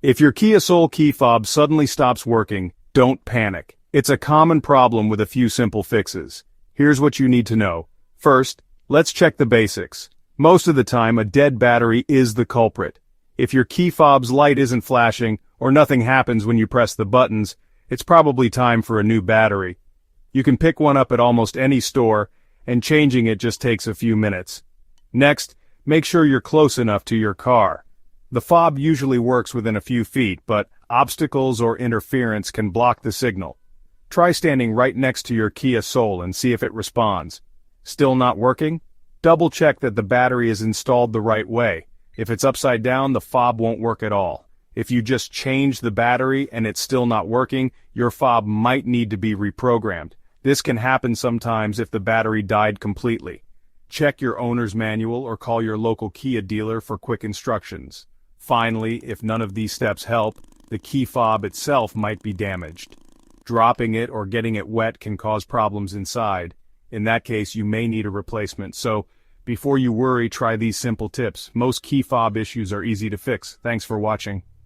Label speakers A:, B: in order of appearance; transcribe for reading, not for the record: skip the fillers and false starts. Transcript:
A: If your Kia Soul key fob suddenly stops working, don't panic. It's a common problem with a few simple fixes. Here's what you need to know. First, let's check the basics. Most of the time, a dead battery is the culprit. If your key fob's light isn't flashing, or nothing happens when you press the buttons, it's probably time for a new battery. You can pick one up at almost any store, and changing it just takes a few minutes. Next, make sure you're close enough to your car. The fob usually works within a few feet, but obstacles or interference can block the signal. Try standing right next to your Kia Soul and see if it responds. Still not working? Double-check that the battery is installed the right way. If it's upside down, the fob won't work at all. If you just change the battery and it's still not working, your fob might need to be reprogrammed. This can happen sometimes if the battery died completely. Check your owner's manual or call your local Kia dealer for quick instructions. Finally, if none of these steps help, the key fob itself might be damaged. Dropping it or getting it wet can cause problems inside. In that case, you may need a replacement. So, before you worry, try these simple tips. Most key fob issues are easy to fix. Thanks for watching.